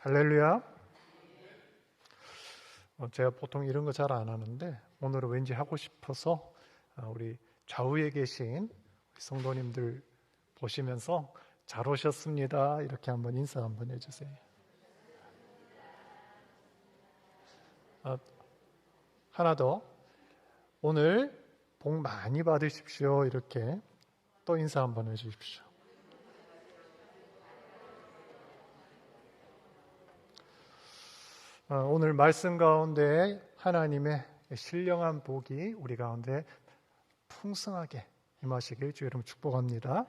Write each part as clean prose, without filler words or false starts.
할렐루야. 제가 보통 이런 거 잘 안 하는데 오늘은 왠지 하고 싶어서 우리 좌우에 계신 성도님들 보시면서 잘 오셨습니다. 이렇게 한번 인사 한번 해주세요. 하나 더. 오늘 복 많이 받으십시오. 이렇게 또 인사 한번 해주십시오. 오늘 말씀 가운데 하나님의 신령한 복이 우리 가운데 풍성하게 임하시길 주의 이름으로 축복합니다.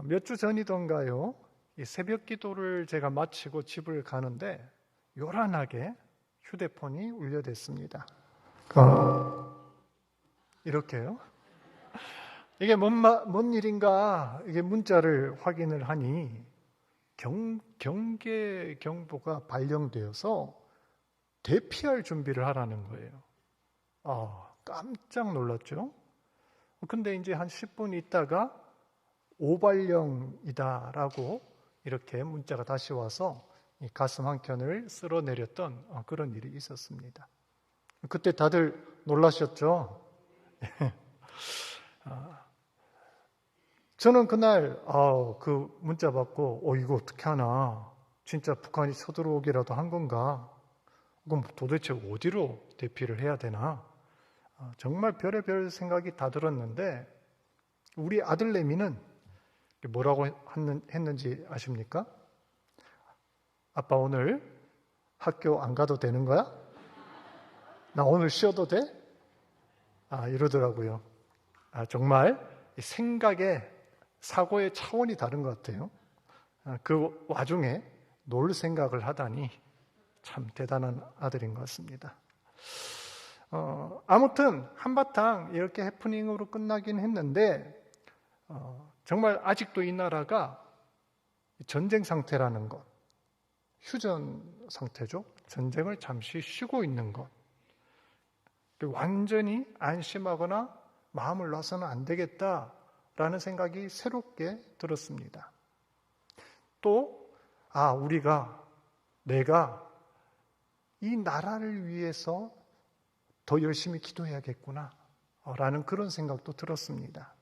몇 주 전이던가요, 이 새벽 기도를 제가 마치고 집을 가는데 요란하게 휴대폰이 울려댔습니다. 이렇게요. 이게 뭔 일인가, 이게 문자를 확인을 하니 경계 경보가 발령되어서 대피할 준비를 하라는 거예요. 깜짝 놀랐죠. 근데 이제 한 10분 있다가 오발령이다라고 이렇게 문자가 다시 와서 가슴 한켠을 쓸어내렸던 그런 일이 있었습니다. 그때 다들 놀라셨죠? 저는 그날 그 문자 받고 이거 어떻게 하나, 진짜 북한이 쳐들어오기라도 한 건가, 그럼 도대체 어디로 대피를 해야 되나, 정말 별의별 생각이 다 들었는데 우리 아들내미는 뭐라고 했는지 아십니까? 아빠 오늘 학교 안 가도 되는 거야? 나 오늘 쉬어도 돼? 이러더라고요. 정말 생각에, 사고의 차원이 다른 것 같아요. 그 와중에 놀 생각을 하다니 참 대단한 아들인 것 같습니다. 아무튼 한바탕 이렇게 해프닝으로 끝나긴 했는데 정말 아직도 이 나라가 전쟁 상태라는 것, 휴전 상태죠. 전쟁을 잠시 쉬고 있는 것, 완전히 안심하거나 마음을 놔서는 안 되겠다라는 생각이 새롭게 들었습니다. 또 내가 이 나라를 위해서 더 열심히 기도해야겠구나 라는 그런 생각도 들었습니다.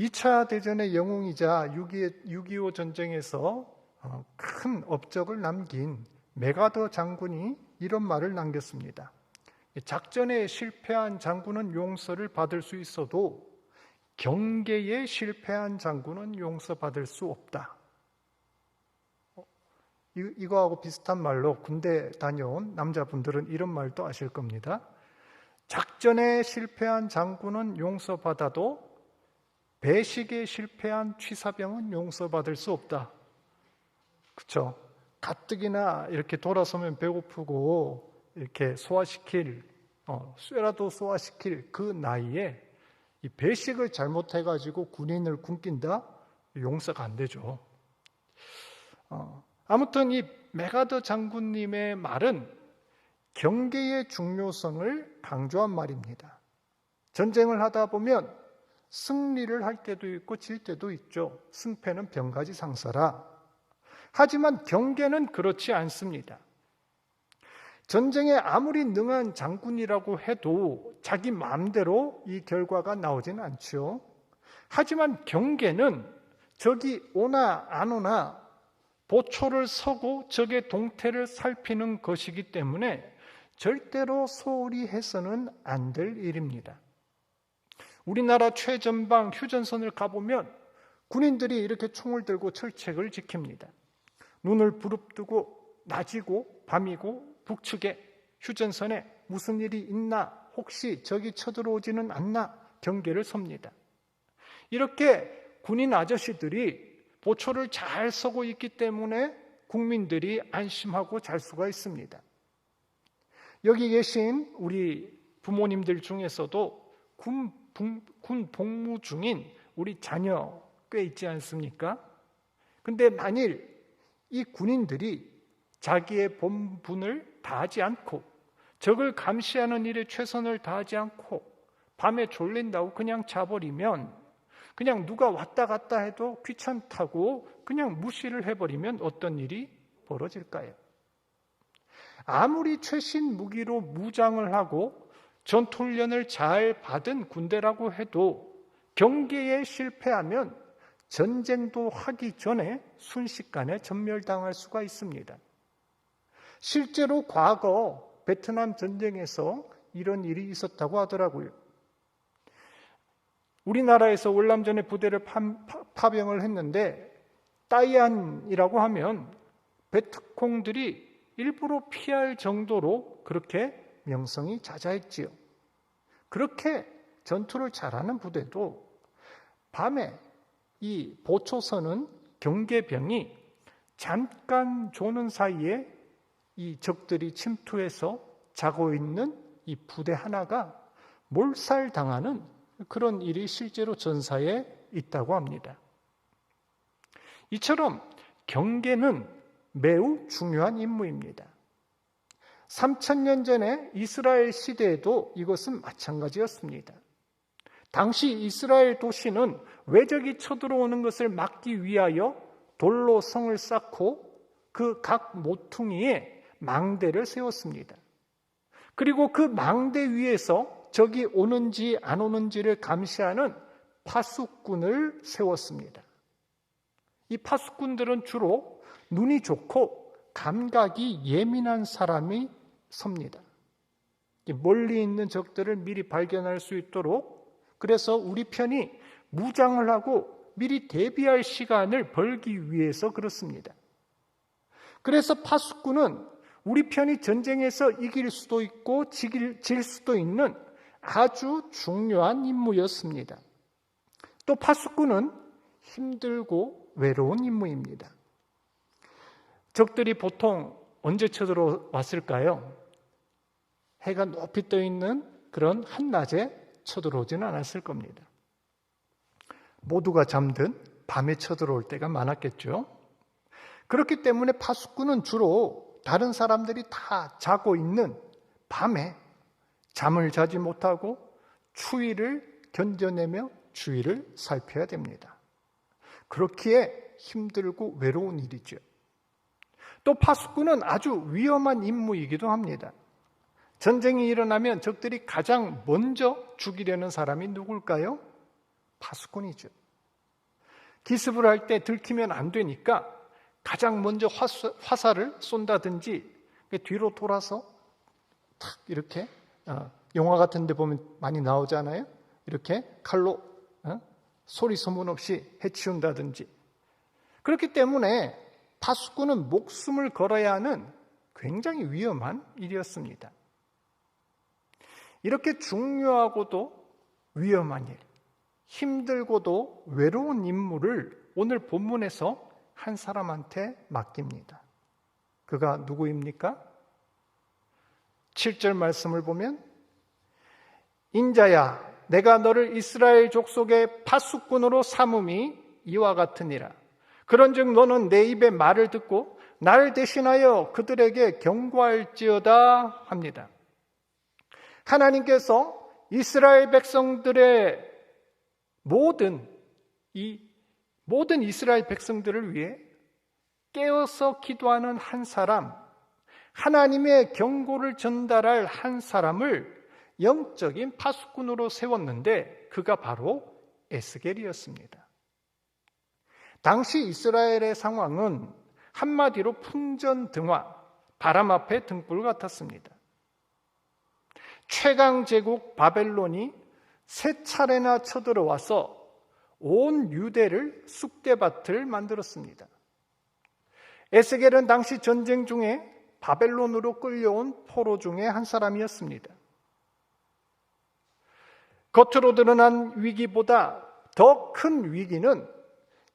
2차 대전의 영웅이자 6.25 전쟁에서 큰 업적을 남긴 메가더 장군이 이런 말을 남겼습니다. 작전에 실패한 장군은 용서를 받을 수 있어도 경계에 실패한 장군은 용서받을 수 없다. 이거하고 비슷한 말로 군대 다녀온 남자분들은 이런 말도 아실 겁니다. 작전에 실패한 장군은 용서받아도 배식에 실패한 취사병은 용서받을 수 없다. 그렇죠? 가뜩이나 이렇게 돌아서면 배고프고 이렇게 쇠라도 소화시킬 그 나이에 이 배식을 잘못해가지고 군인을 굶긴다? 용서가 안 되죠. 아무튼 이 메가더 장군님의 말은 경계의 중요성을 강조한 말입니다. 전쟁을 하다 보면 승리를 할 때도 있고 질 때도 있죠. 승패는 병가지상사라. 하지만 경계는 그렇지 않습니다. 전쟁에 아무리 능한 장군이라고 해도 자기 마음대로 이 결과가 나오지는 않죠. 하지만 경계는 적이 오나 안 오나 보초를 서고 적의 동태를 살피는 것이기 때문에 절대로 소홀히 해서는 안 될 일입니다. 우리나라 최전방 휴전선을 가보면 군인들이 이렇게 총을 들고 철책을 지킵니다. 눈을 부릅뜨고 낮이고 밤이고 북측에 휴전선에 무슨 일이 있나, 혹시 적이 쳐들어오지는 않나 경계를 섭니다. 이렇게 군인 아저씨들이 보초를 잘 서고 있기 때문에 국민들이 안심하고 잘 수가 있습니다. 여기 계신 우리 부모님들 중에서도 군 복무 중인 우리 자녀 꽤 있지 않습니까? 근데 만일 이 군인들이 자기의 본분을 다하지 않고 적을 감시하는 일에 최선을 다하지 않고 밤에 졸린다고 그냥 자버리면 그냥 누가 왔다 갔다 해도 귀찮다고 그냥 무시를 해버리면 어떤 일이 벌어질까요? 아무리 최신 무기로 무장을 하고 전투훈련을 잘 받은 군대라고 해도 경계에 실패하면 전쟁도 하기 전에 순식간에 전멸당할 수가 있습니다. 실제로 과거 베트남 전쟁에서 이런 일이 있었다고 하더라고요. 우리나라에서 월남전에 부대를 파병을 했는데 따이안이라고 하면 베트콩들이 일부러 피할 정도로 그렇게 명성이 자자했지요. 그렇게 전투를 잘하는 부대도 밤에 이 보초서는 경계병이 잠깐 조는 사이에 이 적들이 침투해서 자고 있는 이 부대 하나가 몰살당하는 그런 일이 실제로 전사에 있다고 합니다. 이처럼 경계는 매우 중요한 임무입니다. 3000년 전에 이스라엘 시대에도 이것은 마찬가지였습니다. 당시 이스라엘 도시는 외적이 쳐들어오는 것을 막기 위하여 돌로 성을 쌓고 그 각 모퉁이에 망대를 세웠습니다. 그리고 그 망대 위에서 적이 오는지 안 오는지를 감시하는 파수꾼을 세웠습니다. 이 파수꾼들은 주로 눈이 좋고 감각이 예민한 사람이 섭니다. 멀리 있는 적들을 미리 발견할 수 있도록, 그래서 우리 편이 무장을 하고 미리 대비할 시간을 벌기 위해서 그렇습니다. 그래서 파수꾼은 우리 편이 전쟁에서 이길 수도 있고 질 수도 있는 아주 중요한 임무였습니다. 또 파수꾼은 힘들고 외로운 임무입니다. 적들이 보통 언제 쳐들어왔을까요? 해가 높이 떠 있는 그런 한낮에 쳐들어오지는 않았을 겁니다. 모두가 잠든 밤에 쳐들어올 때가 많았겠죠. 그렇기 때문에 파수꾼은 주로 다른 사람들이 다 자고 있는 밤에 잠을 자지 못하고 추위를 견뎌내며 주위를 살펴야 됩니다. 그렇기에 힘들고 외로운 일이죠. 또 파수꾼은 아주 위험한 임무이기도 합니다. 전쟁이 일어나면 적들이 가장 먼저 죽이려는 사람이 누굴까요? 파수꾼이죠. 기습을 할 때 들키면 안 되니까 가장 먼저 화살을 쏜다든지 뒤로 돌아서 탁 이렇게 영화 같은 데 보면 많이 나오잖아요. 이렇게 칼로 소리 소문 없이 해치운다든지. 그렇기 때문에 파수꾼은 목숨을 걸어야 하는 굉장히 위험한 일이었습니다. 이렇게 중요하고도 위험한 일, 힘들고도 외로운 임무를 오늘 본문에서 한 사람한테 맡깁니다. 그가 누구입니까? 7절 말씀을 보면 인자야 내가 너를 이스라엘 족속의 파수꾼으로 삼음이 이와 같으니라. 그런즉 너는 내 입의 말을 듣고 나를 대신하여 그들에게 경고할지어다 합니다. 하나님께서 이스라엘 백성들의 모든 이스라엘 백성들을 위해 깨어서 기도하는 한 사람, 하나님의 경고를 전달할 한 사람을 영적인 파수꾼으로 세웠는데 그가 바로 에스겔이었습니다. 당시 이스라엘의 상황은 한마디로 풍전등화, 바람 앞에 등불 같았습니다. 최강 제국 바벨론이 세 차례나 쳐들어와서 온 유대를 쑥대밭을 만들었습니다. 에스겔은 당시 전쟁 중에 바벨론으로 끌려온 포로 중에 한 사람이었습니다. 겉으로 드러난 위기보다 더 큰 위기는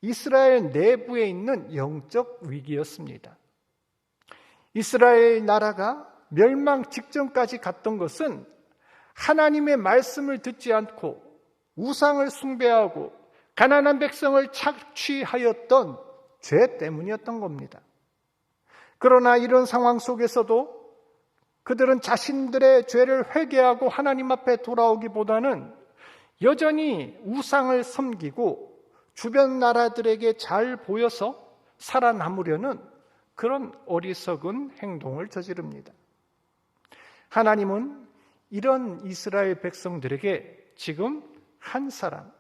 이스라엘 내부에 있는 영적 위기였습니다. 이스라엘 나라가 멸망 직전까지 갔던 것은 하나님의 말씀을 듣지 않고 우상을 숭배하고 가난한 백성을 착취하였던 죄 때문이었던 겁니다. 그러나 이런 상황 속에서도 그들은 자신들의 죄를 회개하고 하나님 앞에 돌아오기보다는 여전히 우상을 섬기고 주변 나라들에게 잘 보여서 살아남으려는 그런 어리석은 행동을 저지릅니다. 하나님은 이런 이스라엘 백성들에게 지금 한 사람,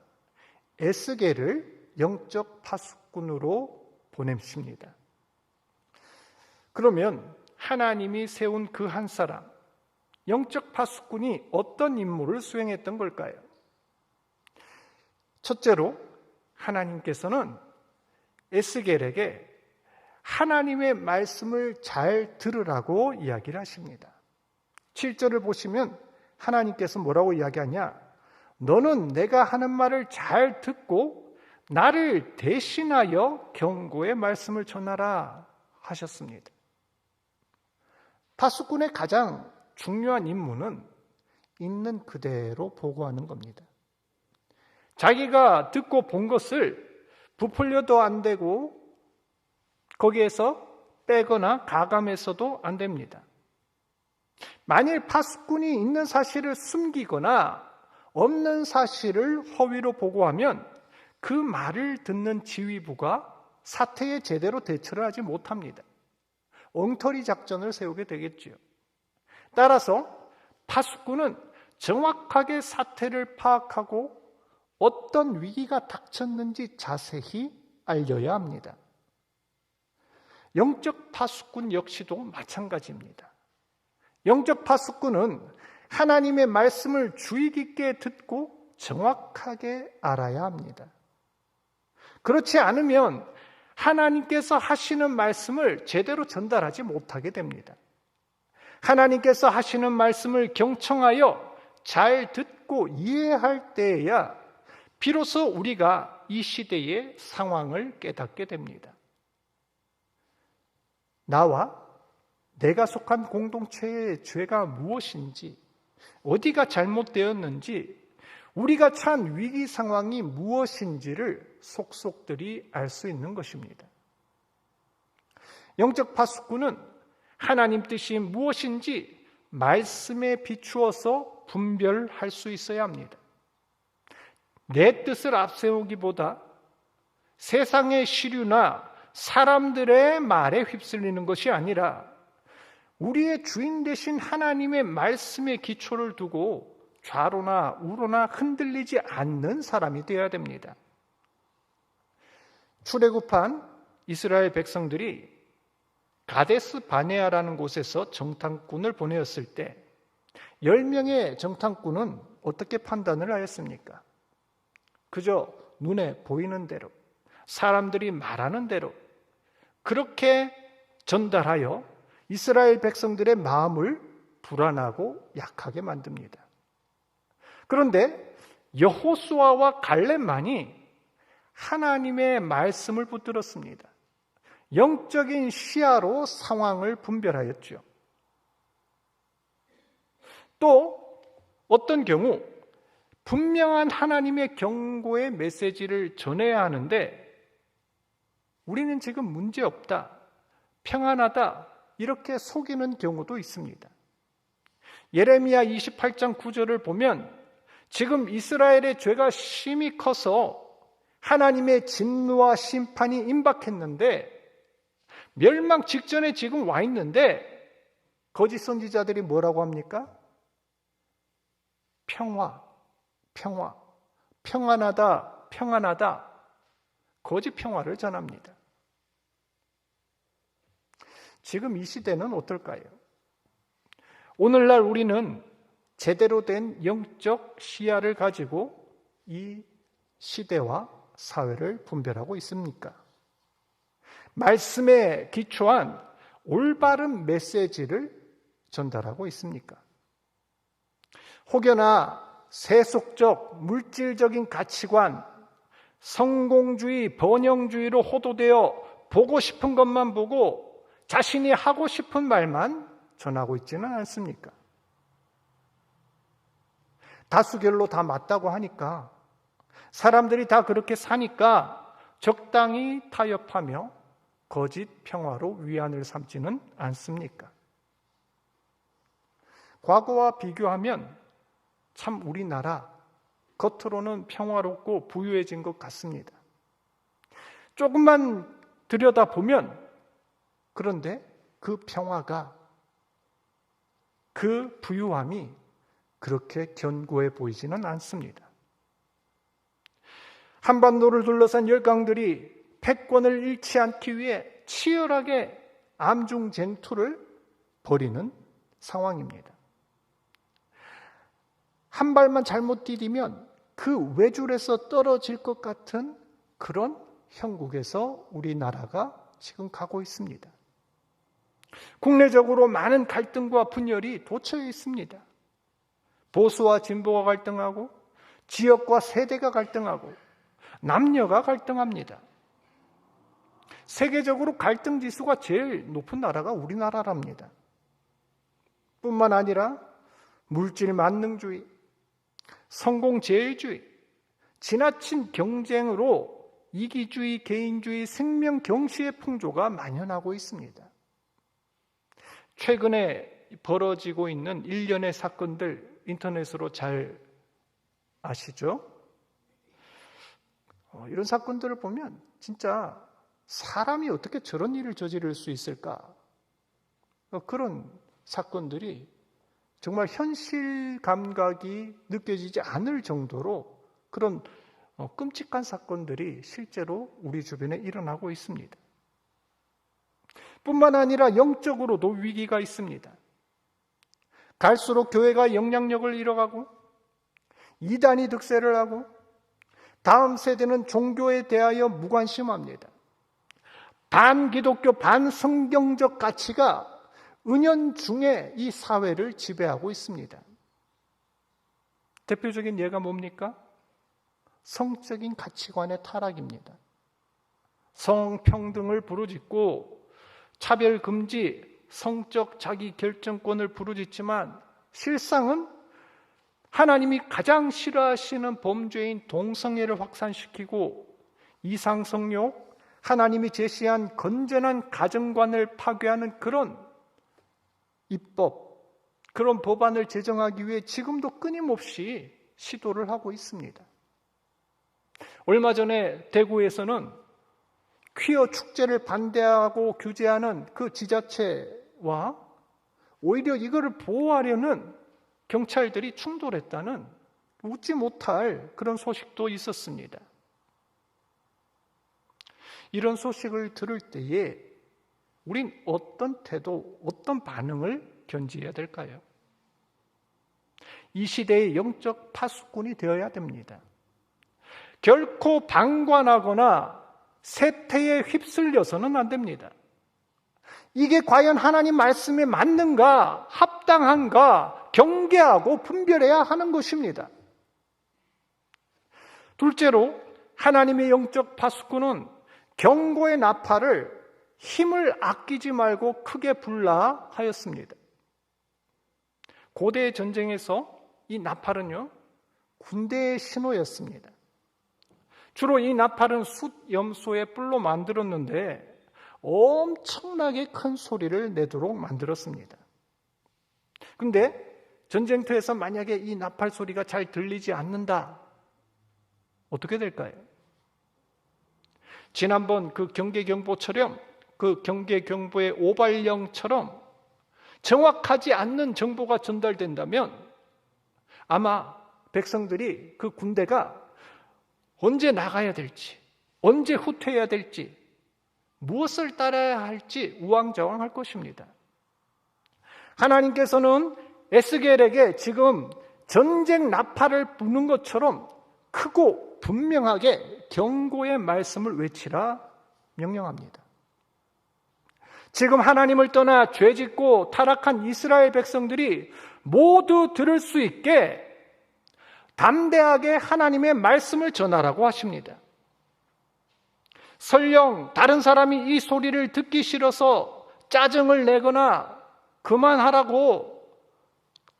에스겔을 영적 파수꾼으로 보내십니다. 그러면 하나님이 세운 그 한 사람, 영적 파수꾼이 어떤 임무를 수행했던 걸까요? 첫째로 하나님께서는 에스겔에게 하나님의 말씀을 잘 들으라고 이야기를 하십니다. 7절을 보시면 하나님께서 뭐라고 이야기하냐? 너는 내가 하는 말을 잘 듣고 나를 대신하여 경고의 말씀을 전하라 하셨습니다. 파수꾼의 가장 중요한 임무는 있는 그대로 보고하는 겁니다. 자기가 듣고 본 것을 부풀려도 안 되고 거기에서 빼거나 가감해서도 안 됩니다. 만일 파수꾼이 있는 사실을 숨기거나 없는 사실을 허위로 보고하면 그 말을 듣는 지휘부가 사태에 제대로 대처를 하지 못합니다. 엉터리 작전을 세우게 되겠지요. 따라서 파수꾼은 정확하게 사태를 파악하고 어떤 위기가 닥쳤는지 자세히 알려야 합니다. 영적 파수꾼 역시도 마찬가지입니다. 영적 파수꾼은 하나님의 말씀을 주의 깊게 듣고 정확하게 알아야 합니다. 그렇지 않으면 하나님께서 하시는 말씀을 제대로 전달하지 못하게 됩니다. 하나님께서 하시는 말씀을 경청하여 잘 듣고 이해할 때에야 비로소 우리가 이 시대의 상황을 깨닫게 됩니다. 나와 내가 속한 공동체의 죄가 무엇인지, 어디가 잘못되었는지, 우리가 처한 위기 상황이 무엇인지를 속속들이 알 수 있는 것입니다. 영적 파수꾼은 하나님 뜻이 무엇인지 말씀에 비추어서 분별할 수 있어야 합니다. 내 뜻을 앞세우기보다 세상의 시류나 사람들의 말에 휩쓸리는 것이 아니라 우리의 주인 되신 하나님의 말씀에 기초를 두고 좌로나 우로나 흔들리지 않는 사람이 되어야 됩니다. 출애굽한 이스라엘 백성들이 가데스 바네아라는 곳에서 정탐꾼을 보내었을 때 10명의 정탐꾼은 어떻게 판단을 하였습니까? 그저 눈에 보이는 대로, 사람들이 말하는 대로 그렇게 전달하여 이스라엘 백성들의 마음을 불안하고 약하게 만듭니다. 그런데 여호수아와 갈렙만이 하나님의 말씀을 붙들었습니다. 영적인 시야로 상황을 분별하였죠. 또 어떤 경우 분명한 하나님의 경고의 메시지를 전해야 하는데 우리는 지금 문제없다, 평안하다 이렇게 속이는 경우도 있습니다. 예레미야 28장 9절을 보면 지금 이스라엘의 죄가 심히 커서 하나님의 진노와 심판이 임박했는데 멸망 직전에 지금 와 있는데 거짓 선지자들이 뭐라고 합니까? 평화, 평안하다, 평안하다 거짓 평화를 전합니다. 지금 이 시대는 어떨까요? 오늘날 우리는 제대로 된 영적 시야를 가지고 이 시대와 사회를 분별하고 있습니까? 말씀에 기초한 올바른 메시지를 전달하고 있습니까? 혹여나 세속적, 물질적인 가치관, 성공주의, 번영주의로 호도되어 보고 싶은 것만 보고 자신이 하고 싶은 말만 전하고 있지는 않습니까? 다수결로 다 맞다고 하니까, 사람들이 다 그렇게 사니까 적당히 타협하며 거짓 평화로 위안을 삼지는 않습니까? 과거와 비교하면 참 우리나라 겉으로는 평화롭고 부유해진 것 같습니다. 조금만 들여다보면 그런데 그 평화가, 그 부유함이 그렇게 견고해 보이지는 않습니다. 한반도를 둘러싼 열강들이 패권을 잃지 않기 위해 치열하게 암중쟁투를 벌이는 상황입니다. 한 발만 잘못 디디면 그 외줄에서 떨어질 것 같은 그런 형국에서 우리나라가 지금 가고 있습니다. 국내적으로 많은 갈등과 분열이 돋쳐 있습니다. 보수와 진보가 갈등하고 지역과 세대가 갈등하고 남녀가 갈등합니다. 세계적으로 갈등 지수가 제일 높은 나라가 우리나라랍니다. 뿐만 아니라 물질 만능주의, 성공제일주의, 지나친 경쟁으로 이기주의, 개인주의, 생명 경시의 풍조가 만연하고 있습니다. 최근에 벌어지고 있는 일련의 사건들 인터넷으로 잘 아시죠? 이런 사건들을 보면 진짜 사람이 어떻게 저런 일을 저지를 수 있을까? 그런 사건들이 정말 현실 감각이 느껴지지 않을 정도로 그런 끔찍한 사건들이 실제로 우리 주변에 일어나고 있습니다. 뿐만 아니라 영적으로도 위기가 있습니다. 갈수록 교회가 영향력을 잃어가고 이단이 득세를 하고 다음 세대는 종교에 대하여 무관심합니다. 반기독교, 반성경적 가치가 은연중에 이 사회를 지배하고 있습니다. 대표적인 예가 뭡니까? 성적인 가치관의 타락입니다. 성평등을 부르짖고 차별금지, 성적 자기 결정권을 부르짖지만 실상은 하나님이 가장 싫어하시는 범죄인 동성애를 확산시키고 이상성욕, 하나님이 제시한 건전한 가정관을 파괴하는 그런 입법, 그런 법안을 제정하기 위해 지금도 끊임없이 시도를 하고 있습니다. 얼마 전에 대구에서는 퀴어 축제를 반대하고 규제하는 그 지자체와 오히려 이거를 보호하려는 경찰들이 충돌했다는 웃지 못할 그런 소식도 있었습니다. 이런 소식을 들을 때에 우린 어떤 태도, 어떤 반응을 견지해야 될까요? 이 시대의 영적 파수꾼이 되어야 됩니다. 결코 방관하거나 세태에 휩쓸려서는 안 됩니다. 이게 과연 하나님 말씀에 맞는가, 합당한가 경계하고 분별해야 하는 것입니다. 둘째로 하나님의 영적 파수꾼은 경고의 나팔을 힘을 아끼지 말고 크게 불라 하였습니다. 고대 전쟁에서 이 나팔은요, 군대의 신호였습니다. 주로 이 나팔은 숫 염소의 뿔로 만들었는데 엄청나게 큰 소리를 내도록 만들었습니다. 근데 전쟁터에서 만약에 이 나팔 소리가 잘 들리지 않는다, 어떻게 될까요? 지난번 그 경계경보처럼, 그 경계경보의 오발령처럼 정확하지 않는 정보가 전달된다면 아마 백성들이, 그 군대가 언제 나가야 될지, 언제 후퇴해야 될지, 무엇을 따라야 할지 우왕좌왕할 것입니다. 하나님께서는 에스겔에게 지금 전쟁 나팔을 부는 것처럼 크고 분명하게 경고의 말씀을 외치라 명령합니다. 지금 하나님을 떠나 죄짓고 타락한 이스라엘 백성들이 모두 들을 수 있게 담대하게 하나님의 말씀을 전하라고 하십니다. 설령 다른 사람이 이 소리를 듣기 싫어서 짜증을 내거나 그만하라고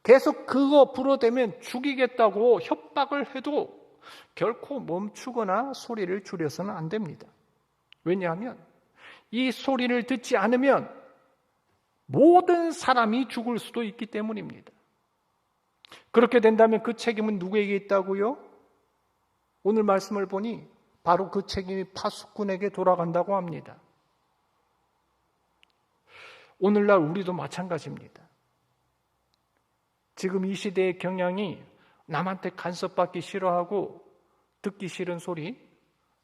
계속 그거 불어대면 죽이겠다고 협박을 해도 결코 멈추거나 소리를 줄여서는 안 됩니다. 왜냐하면 이 소리를 듣지 않으면 모든 사람이 죽을 수도 있기 때문입니다. 그렇게 된다면 그 책임은 누구에게 있다고요? 오늘 말씀을 보니 바로 그 책임이 파수꾼에게 돌아간다고 합니다. 오늘날 우리도 마찬가지입니다. 지금 이 시대의 경향이 남한테 간섭받기 싫어하고 듣기 싫은 소리,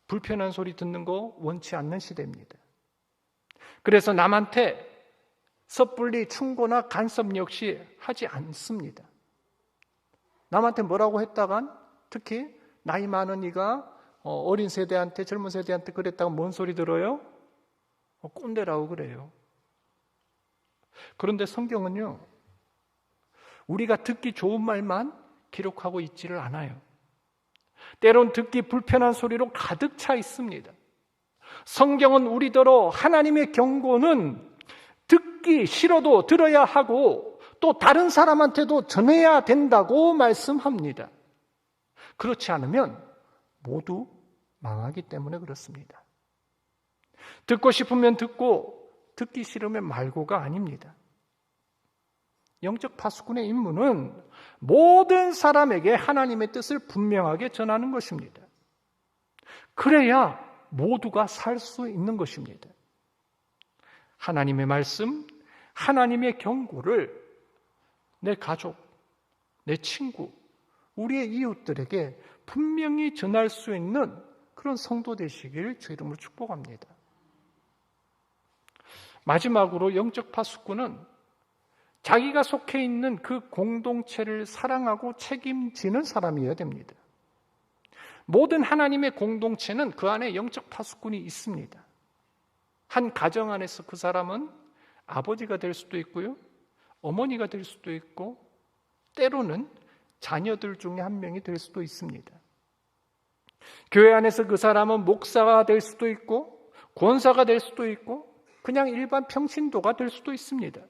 불편한 소리 듣는 거 원치 않는 시대입니다. 그래서 남한테 섣불리 충고나 간섭 역시 하지 않습니다. 남한테 뭐라고 했다간 특히 나이 많은 이가 어린 세대한테, 젊은 세대한테 그랬다가 뭔 소리 들어요? 꼰대라고 그래요. 그런데 성경은요, 우리가 듣기 좋은 말만 기록하고 있지를 않아요. 때론 듣기 불편한 소리로 가득 차 있습니다. 성경은 우리더러 하나님의 경고는 듣기 싫어도 들어야 하고 또 다른 사람한테도 전해야 된다고 말씀합니다. 그렇지 않으면 모두 망하기 때문에 그렇습니다. 듣고 싶으면 듣고 듣기 싫으면 말고가 아닙니다. 영적 파수꾼의 임무는 모든 사람에게 하나님의 뜻을 분명하게 전하는 것입니다. 그래야 모두가 살 수 있는 것입니다. 하나님의 말씀, 하나님의 경고를 내 가족, 내 친구, 우리의 이웃들에게 분명히 전할 수 있는 그런 성도 되시길 주 이름으로 축복합니다. 마지막으로 영적 파수꾼은 자기가 속해 있는 그 공동체를 사랑하고 책임지는 사람이어야 됩니다. 모든 하나님의 공동체는 그 안에 영적 파수꾼이 있습니다. 한 가정 안에서 그 사람은 아버지가 될 수도 있고요, 어머니가 될 수도 있고, 때로는 자녀들 중에 한 명이 될 수도 있습니다. 교회 안에서 그 사람은 목사가 될 수도 있고, 권사가 될 수도 있고, 그냥 일반 평신도가 될 수도 있습니다.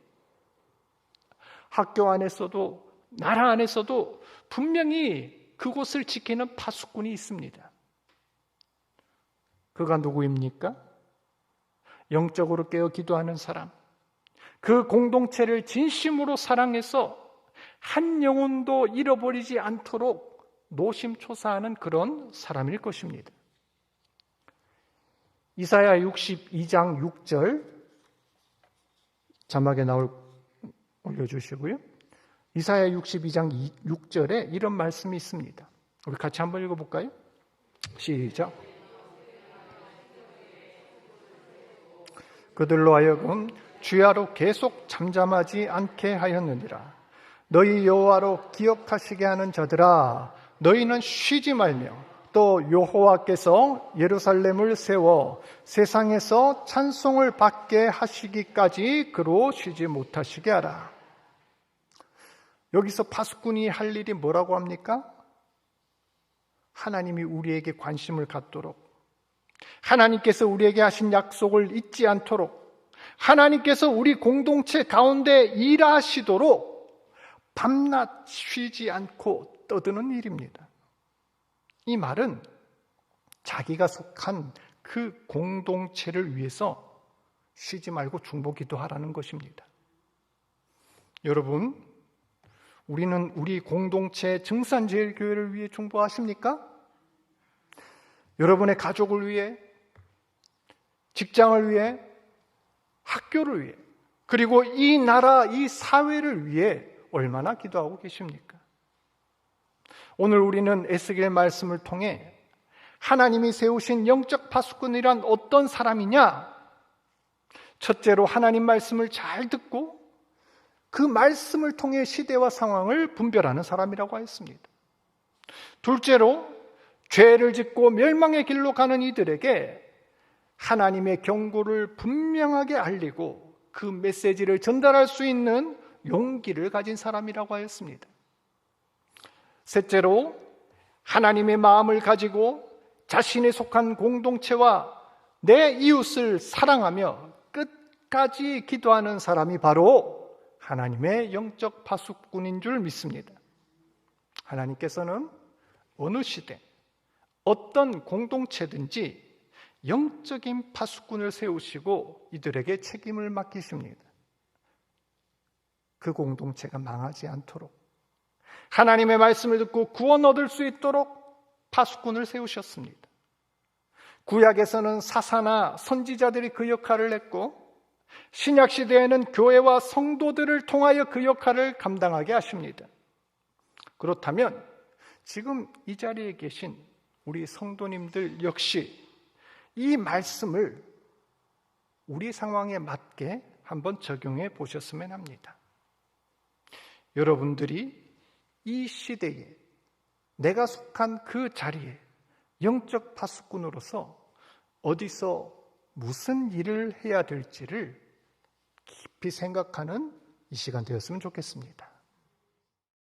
학교 안에서도, 나라 안에서도 분명히 그곳을 지키는 파수꾼이 있습니다. 그가 누구입니까? 영적으로 깨어 기도하는 사람, 그 공동체를 진심으로 사랑해서 한 영혼도 잃어버리지 않도록 노심초사하는 그런 사람일 것입니다. 이사야 62장 6절 자막에 올려주시고요. 이사야 62장 6절에 이런 말씀이 있습니다. 우리 같이 한번 읽어볼까요? 시작. 그들로 하여금 주야로 계속 잠잠하지 않게 하였느니라. 너희 여호와로 기억하시게 하는 자들아, 너희는 쉬지 말며 또 여호와께서 예루살렘을 세워 세상에서 찬송을 받게 하시기까지 그로 쉬지 못하시게 하라. 여기서 파수꾼이 할 일이 뭐라고 합니까? 하나님이 우리에게 관심을 갖도록, 하나님께서 우리에게 하신 약속을 잊지 않도록, 하나님께서 우리 공동체 가운데 일하시도록 밤낮 쉬지 않고 떠드는 일입니다. 이 말은 자기가 속한 그 공동체를 위해서 쉬지 말고 중보기도하라는 것입니다. 여러분, 우리는 우리 공동체 증산제일교회를 위해 중보하십니까? 여러분의 가족을 위해, 직장을 위해, 학교를 위해, 그리고 이 나라, 이 사회를 위해 얼마나 기도하고 계십니까? 오늘 우리는 에스겔 말씀을 통해 하나님이 세우신 영적 파수꾼이란 어떤 사람이냐? 첫째로 하나님 말씀을 잘 듣고 그 말씀을 통해 시대와 상황을 분별하는 사람이라고 하였습니다. 둘째로 죄를 짓고 멸망의 길로 가는 이들에게 하나님의 경고를 분명하게 알리고 그 메시지를 전달할 수 있는 용기를 가진 사람이라고 하였습니다. 셋째로 하나님의 마음을 가지고 자신에 속한 공동체와 내 이웃을 사랑하며 끝까지 기도하는 사람이 바로 하나님의 영적 파수꾼인 줄 믿습니다. 하나님께서는 어느 시대, 어떤 공동체든지 영적인 파수꾼을 세우시고 이들에게 책임을 맡기십니다. 그 공동체가 망하지 않도록, 하나님의 말씀을 듣고 구원 얻을 수 있도록 파수꾼을 세우셨습니다. 구약에서는 사사나 선지자들이 그 역할을 했고 신약 시대에는 교회와 성도들을 통하여 그 역할을 감당하게 하십니다. 그렇다면 지금 이 자리에 계신 우리 성도님들 역시 이 말씀을 우리 상황에 맞게 한번 적용해 보셨으면 합니다. 여러분들이 이 시대에 내가 속한 그 자리에 영적 파수꾼으로서 어디서 무슨 일을 해야 될지를 깊이 생각하는 이 시간 되었으면 좋겠습니다.